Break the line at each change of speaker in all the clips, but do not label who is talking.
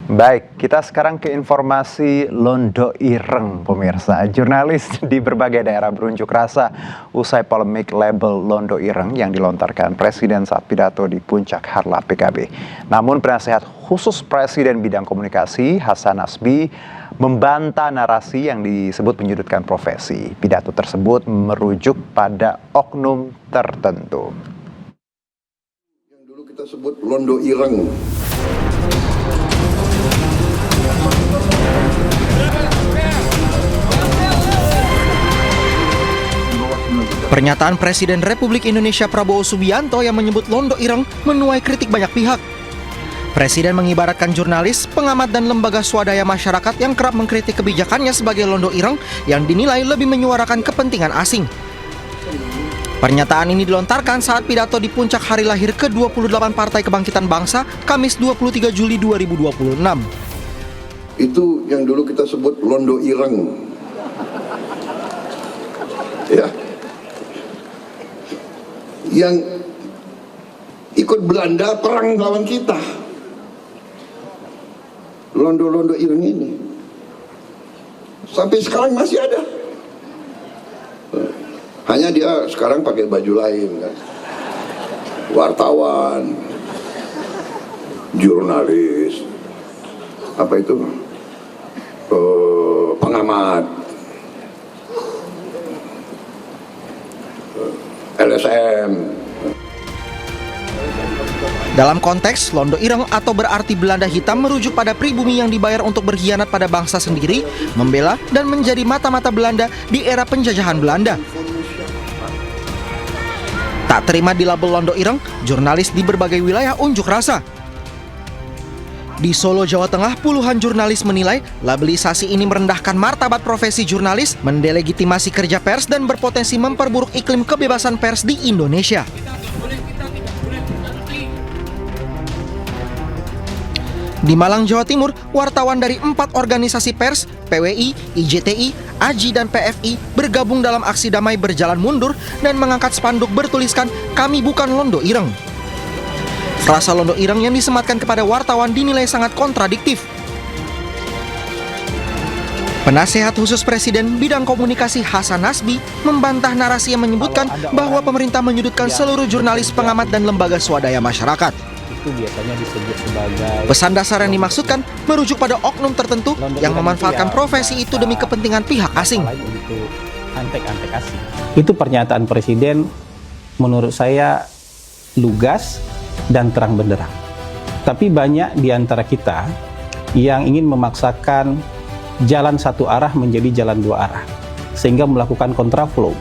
Baik, kita sekarang ke informasi Londo Ireng, pemirsa. Jurnalis di berbagai daerah berunjuk rasa usai polemik label Londo Ireng yang dilontarkan Presiden saat pidato di Puncak Harlah PKB. Namun penasehat khusus Presiden bidang komunikasi Hasan Nasbi membantah narasi yang disebut menyudutkan profesi. Pidato tersebut merujuk pada oknum tertentu.
Yang dulu kita sebut Londo Ireng.
Pernyataan Presiden Republik Indonesia Prabowo Subianto yang menyebut Londo Ireng menuai kritik banyak pihak. Presiden mengibaratkan jurnalis, pengamat dan lembaga swadaya masyarakat yang kerap mengkritik kebijakannya sebagai Londo Ireng yang dinilai lebih menyuarakan kepentingan asing. Pernyataan ini dilontarkan saat pidato di puncak hari lahir ke-28 Partai Kebangkitan Bangsa, Kamis 23 Juli 2026.
Itu yang dulu kita sebut Londo Ireng. Ya. Yang ikut Belanda perang lawan kita. Londo-londo Ireng ini sampai sekarang masih ada. Hanya dia sekarang pakai baju lain kan. Wartawan, jurnalis, apa itu? Pengamat, LSM.
Dalam konteks Londo Ireng atau berarti Belanda hitam merujuk pada pribumi yang dibayar untuk berkhianat pada bangsa sendiri, membela dan menjadi mata-mata Belanda di era penjajahan Belanda. Tak terima di label Londo Ireng, jurnalis di berbagai wilayah unjuk rasa. Di Solo, Jawa Tengah, puluhan jurnalis menilai labelisasi ini merendahkan martabat profesi jurnalis, mendelegitimasi kerja pers dan berpotensi memperburuk iklim kebebasan pers di Indonesia. Di Malang, Jawa Timur, wartawan dari 4 organisasi pers, PWI, IJTI, AJI, dan PFI bergabung dalam aksi damai berjalan mundur dan mengangkat spanduk bertuliskan "Kami bukan Londo Ireng". Frasa Londo Ireng yang disematkan kepada wartawan dinilai sangat kontradiktif. Penasehat khusus Presiden bidang komunikasi Hasan Nasbi membantah narasi yang menyebutkan bahwa pemerintah menyudutkan seluruh jurnalis, pengamat, dan lembaga swadaya masyarakat.
Itu biasanya disebut sebagai
pesan dasar yang dimaksudkan merujuk pada oknum tertentu yang memanfaatkan profesi itu demi kepentingan pihak asing.
Antek-antek asing. Itu pernyataan Presiden menurut saya lugas dan terang benderang. Tapi banyak di antara kita yang ingin memaksakan jalan satu arah menjadi jalan dua arah, sehingga melakukan kontraflow.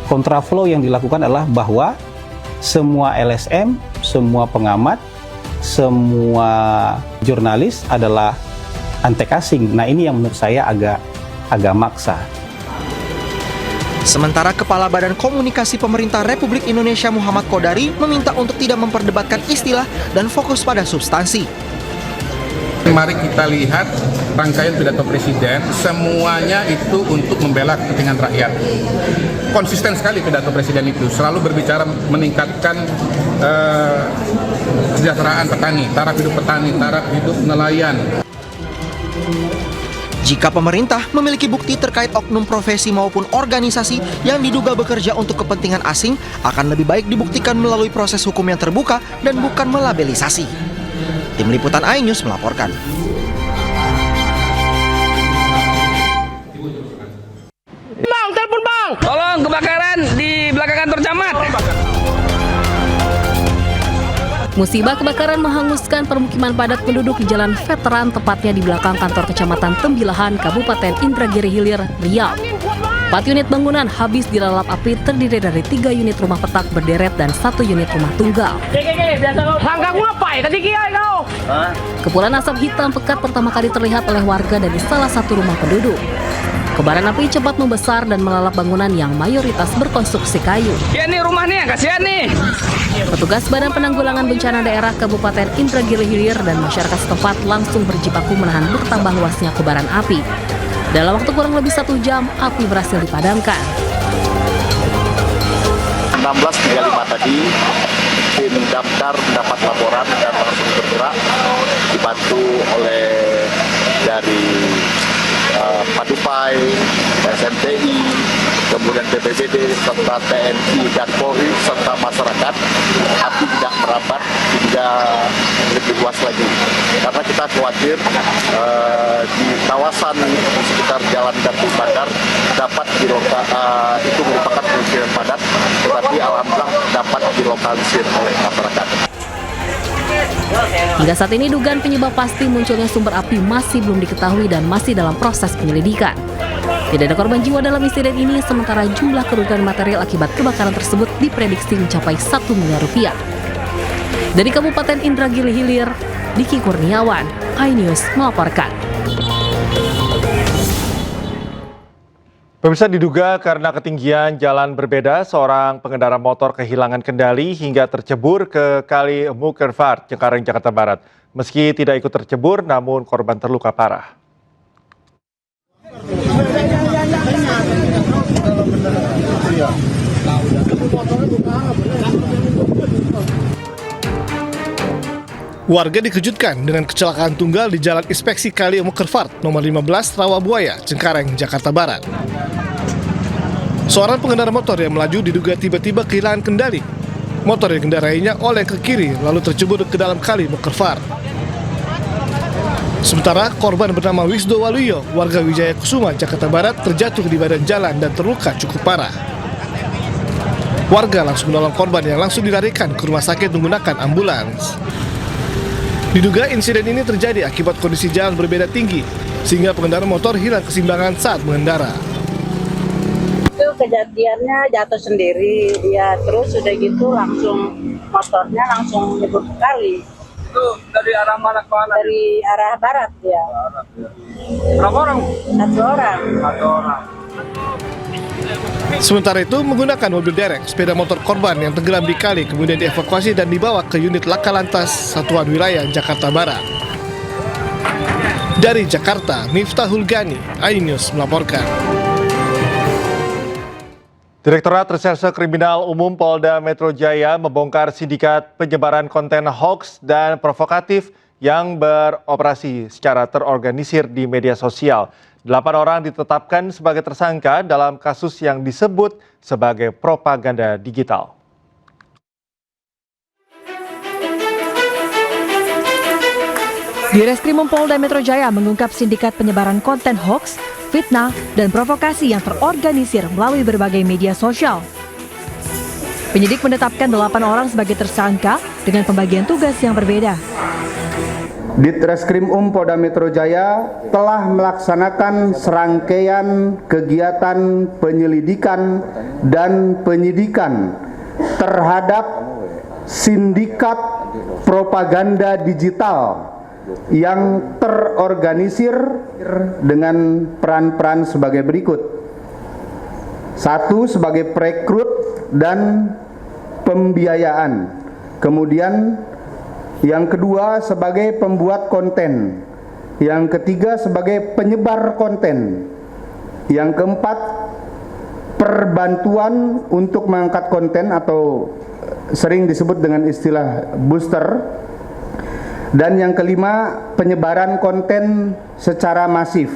Kontraflow yang dilakukan adalah bahwa semua LSM, semua pengamat, semua jurnalis adalah antek asing. Nah, ini yang menurut saya agak maksa.
Sementara Kepala Badan Komunikasi Pemerintah Republik Indonesia Muhammad Kodari meminta untuk tidak memperdebatkan istilah dan fokus pada substansi.
Mari kita lihat rangkaian pidato Presiden, semuanya itu untuk membela kepentingan rakyat. Konsisten sekali pidato Presiden itu, selalu berbicara meningkatkan kesejahteraan petani, taraf hidup nelayan.
Jika pemerintah memiliki bukti terkait oknum profesi maupun organisasi yang diduga bekerja untuk kepentingan asing, akan lebih baik dibuktikan melalui proses hukum yang terbuka dan bukan melabelisasi. Tim Liputan iNews melaporkan.
Bang, telepon bang! Tolong kebakaran di belakang kantor camat.
Musibah kebakaran menghanguskan permukiman padat penduduk di Jalan Veteran, tepatnya di belakang kantor Kecamatan Tembilahan, Kabupaten Indragiri Hilir, Riau. 4 unit bangunan habis dilalap api terdiri dari 3 unit rumah petak berderet dan 1 unit rumah tunggal. Kepulan asap hitam pekat pertama kali terlihat oleh warga dari salah satu rumah penduduk. Kebaran api cepat membesar dan melalap bangunan yang mayoritas berkonstruksi kayu.
Ya nih rumahnya, kasihan nih.
Petugas Badan Penanggulangan Bencana Daerah Kabupaten Indragiri Hilir dan masyarakat setempat langsung berjibaku menahan bertambah luasnya kobaran api. Dalam waktu kurang lebih 1 jam, api berhasil dipadamkan.
16.35 tadi, tim damkar mendapat laporan dan langsung bergerak dibantu oleh Cupai, SMTI, kemudian BPBD, serta TNI dan Polri, serta masyarakat, api tidak merambat hingga lebih luas lagi. Karena kita khawatir di kawasan sekitar Jalan Gardu Bakar dapat itu merupakan pemukiman padat, tetapi alhamdulillah dapat dilokalisir oleh masyarakat.
Hingga saat ini dugaan penyebab pasti munculnya sumber api masih belum diketahui dan masih dalam proses penyelidikan. Tidak ada korban jiwa dalam insiden ini, sementara jumlah kerugian material akibat kebakaran tersebut diprediksi mencapai 1 miliar rupiah. Dari Kabupaten Indragiri Hilir, Diki Kurniawan, iNews melaporkan.
Pemirsa, diduga karena ketinggian jalan berbeda, seorang pengendara motor kehilangan kendali hingga tercebur ke Kali Mukervaart, Cengkareng, Jakarta Barat. Meski tidak ikut tercebur, namun korban terluka parah.
Warga dikejutkan dengan kecelakaan tunggal di Jalan Inspeksi Kali Mukervaart nomor 15 Rawabuaya, Cengkareng, Jakarta Barat. Seorang pengendara motor yang melaju diduga tiba-tiba kehilangan kendali. Motor yang dikendarainya oleng ke kiri lalu tercebur ke dalam Kali Mukervaart. Sementara korban bernama Wisdo Waluyo, warga Wijaya Kusuma, Jakarta Barat, terjatuh di badan jalan dan terluka cukup parah. Warga langsung menolong korban yang langsung dilarikan ke rumah sakit menggunakan ambulans. Diduga insiden ini terjadi akibat kondisi jalan berbeda tinggi, sehingga pengendara motor hilang keseimbangan saat mengendara.
Itu kejadiannya jatuh sendiri, dia terus udah gitu langsung motornya langsung nyebur ke kali.
Itu dari arah mana ke mana?
Dari arah barat dia.
Berapa orang?
1 orang.
1 orang.
Sementara itu, menggunakan mobil derek, sepeda motor korban yang tenggelam di kali kemudian dievakuasi dan dibawa ke unit Laka Lantas Satuan Wilayah Jakarta Barat. Dari Jakarta, Miftahul Gani, iNews melaporkan.
Direktorat Reserse Kriminal Umum Polda Metro Jaya membongkar sindikat penyebaran konten hoaks dan provokatif yang beroperasi secara terorganisir di media sosial. 8 orang ditetapkan sebagai tersangka dalam kasus yang disebut sebagai propaganda digital.
Direskrim Polda Metro Jaya mengungkap sindikat penyebaran konten hoaks, fitnah, dan provokasi yang terorganisir melalui berbagai media sosial. Penyidik menetapkan 8 orang sebagai tersangka dengan pembagian tugas yang berbeda.
Ditreskrim Polda Metro Jaya telah melaksanakan serangkaian kegiatan penyelidikan dan penyidikan terhadap sindikat propaganda digital yang terorganisir dengan peran-peran sebagai berikut. 1. Sebagai perekrut dan pembiayaan. Kemudian yang kedua sebagai pembuat konten. Yang ketiga sebagai penyebar konten. Yang keempat perbantuan untuk mengangkat konten atau sering disebut dengan istilah booster. Dan yang kelima penyebaran konten secara masif.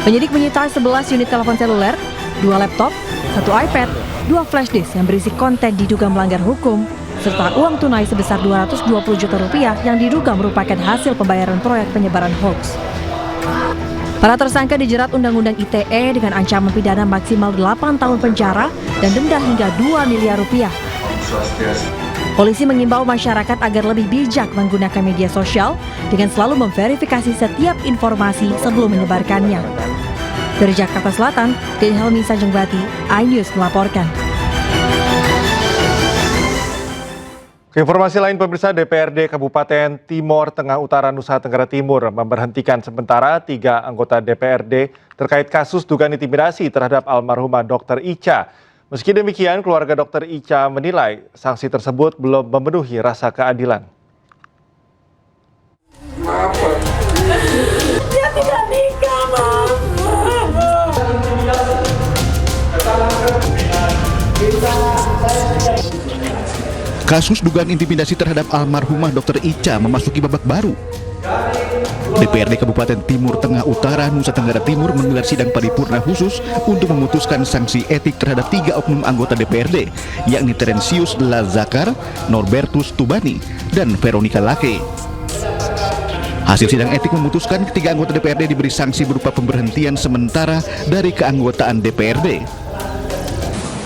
Penyidik menyita 11 unit telepon seluler, 2 laptop, 1 iPad, 2 flash disk yang berisi konten diduga melanggar hukum, serta uang tunai sebesar 220 juta rupiah yang diduga merupakan hasil pembayaran proyek penyebaran hoax. Para tersangka dijerat Undang-Undang ITE dengan ancaman pidana maksimal 8 tahun penjara dan denda hingga 2 miliar rupiah. Polisi mengimbau masyarakat agar lebih bijak menggunakan media sosial dengan selalu memverifikasi setiap informasi sebelum menyebarkannya. Dari Jakarta Selatan, Deni Helmi Sanjengbati, iNews melaporkan.
Informasi lain pemirsa, DPRD Kabupaten Timor Tengah Utara Nusa Tenggara Timur memberhentikan sementara 3 anggota DPRD terkait kasus dugaan intimidasi terhadap almarhumah Dr. Ica. Meski demikian, keluarga Dr. Ica menilai sanksi tersebut belum memenuhi rasa keadilan.
Dia tidak nikah, Mama.
Kasus dugaan intimidasi terhadap almarhumah Dr. Ica memasuki babak baru. DPRD Kabupaten Timur Tengah Utara, Nusa Tenggara Timur menggelar sidang paripurna khusus untuk memutuskan sanksi etik terhadap 3 oknum anggota DPRD, yakni Terensius Lazakar, Norbertus Tubani, dan Veronica Lake. Hasil sidang etik memutuskan ketiga anggota DPRD diberi sanksi berupa pemberhentian sementara dari keanggotaan DPRD.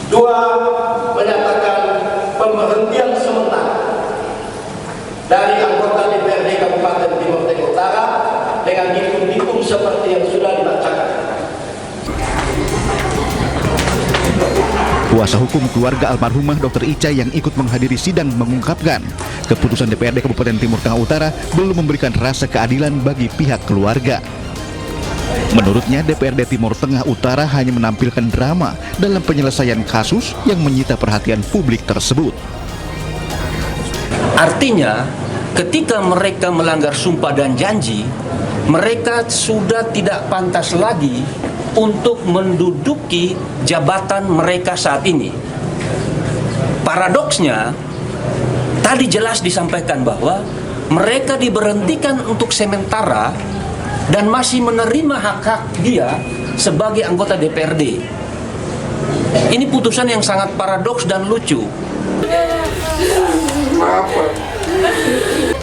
2. Menyatakan pemberhentian sementara dari anggota DPRD Kabupaten Timur Tengah Utara dengan dihukum seperti yang sudah dibacakan.
Kuasa hukum keluarga almarhumah Dr. Ica yang ikut menghadiri sidang mengungkapkan, keputusan DPRD Kabupaten Timur Tengah Utara belum memberikan rasa keadilan bagi pihak keluarga. Menurutnya, DPRD Timur Tengah Utara hanya menampilkan drama dalam penyelesaian kasus yang menyita perhatian publik tersebut.
Artinya, ketika mereka melanggar sumpah dan janji, mereka sudah tidak pantas lagi untuk menduduki jabatan mereka saat ini. Paradoksnya, tadi jelas disampaikan bahwa mereka diberhentikan untuk sementara dan masih menerima hak-hak dia sebagai anggota DPRD. Ini putusan yang sangat paradoks dan lucu.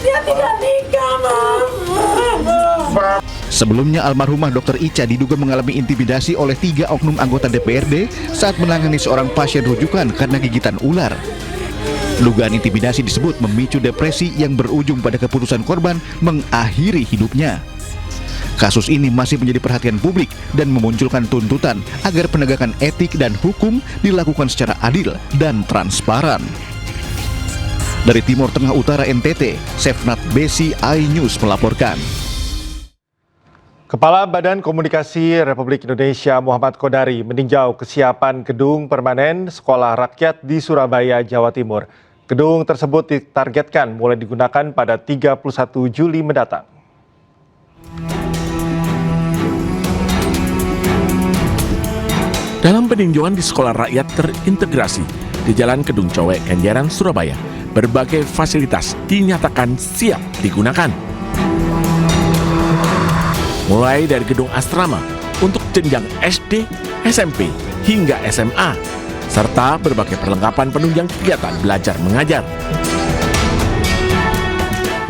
Dia tidak nikah, Mama.
Sebelumnya, almarhumah Dr. Ica diduga mengalami intimidasi oleh 3 oknum anggota DPRD saat menangani seorang pasien rujukan karena gigitan ular. Dugaan intimidasi disebut memicu depresi yang berujung pada keputusan korban mengakhiri hidupnya. Kasus ini masih menjadi perhatian publik dan memunculkan tuntutan agar penegakan etik dan hukum dilakukan secara adil dan transparan. Dari Timur Tengah Utara NTT, Sefnat Besi, iNews melaporkan.
Kepala Badan Komunikasi Republik Indonesia Muhammad Kodari meninjau kesiapan gedung permanen Sekolah Rakyat di Surabaya, Jawa Timur. Gedung tersebut ditargetkan mulai digunakan pada 31 Juli mendatang.
Dalam peninjauan di Sekolah Rakyat terintegrasi di Jalan Kedung Cowek, Kenjeran, Surabaya, berbagai fasilitas dinyatakan siap digunakan. Mulai dari gedung asrama untuk jenjang SD, SMP, hingga SMA, serta berbagai perlengkapan penunjang kegiatan belajar mengajar.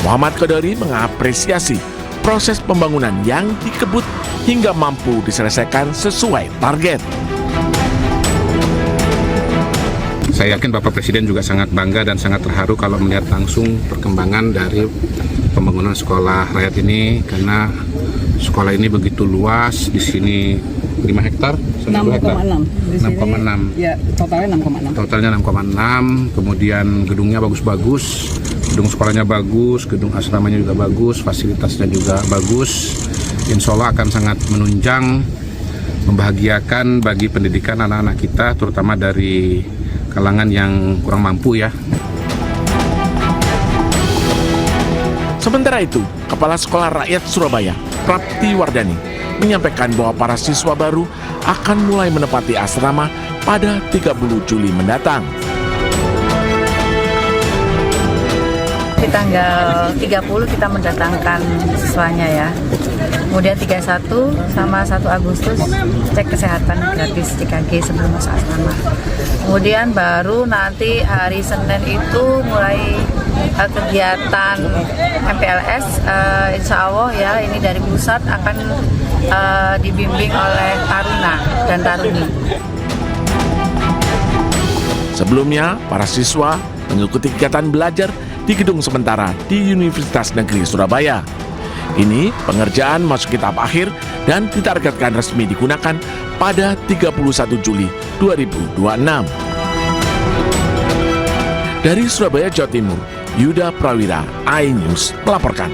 Muhammad Kodari mengapresiasi proses pembangunan yang dikebut hingga mampu diselesaikan sesuai target.
Saya yakin Bapak Presiden juga sangat bangga dan sangat terharu kalau melihat langsung perkembangan dari pembangunan sekolah rakyat ini, karena sekolah ini begitu luas. Di sini 5 hektar, 6,6. 6,6. Ya, totalnya 6,6. Totalnya 6,6. Kemudian gedungnya bagus-bagus, gedung sekolahnya bagus, gedung asramanya juga bagus, fasilitasnya juga bagus. Insya Allah akan sangat menunjang, membahagiakan bagi pendidikan anak-anak kita, terutama dari kalangan yang kurang mampu ya.
Sementara itu, Kepala Sekolah Rakyat Surabaya, Prapti Wardani, menyampaikan bahwa para siswa baru akan mulai menempati asrama pada 30 Juli mendatang.
Di tanggal 30 kita mendatangkan siswanya ya. Kemudian 31 sama 1 Agustus cek kesehatan gratis CKG sebelum masuk asrama. Kemudian baru nanti hari Senin itu mulai kegiatan MPLS, insya Allah ya ini dari pusat akan dibimbing oleh Taruna dan Taruni.
Sebelumnya, para siswa mengikuti kegiatan belajar di gedung sementara di Universitas Negeri Surabaya. Ini pengerjaan masuk tahap akhir dan ditargetkan resmi digunakan pada 31 Juli 2026. Dari Surabaya, Jawa Timur, Yuda Prawira, iNews melaporkan.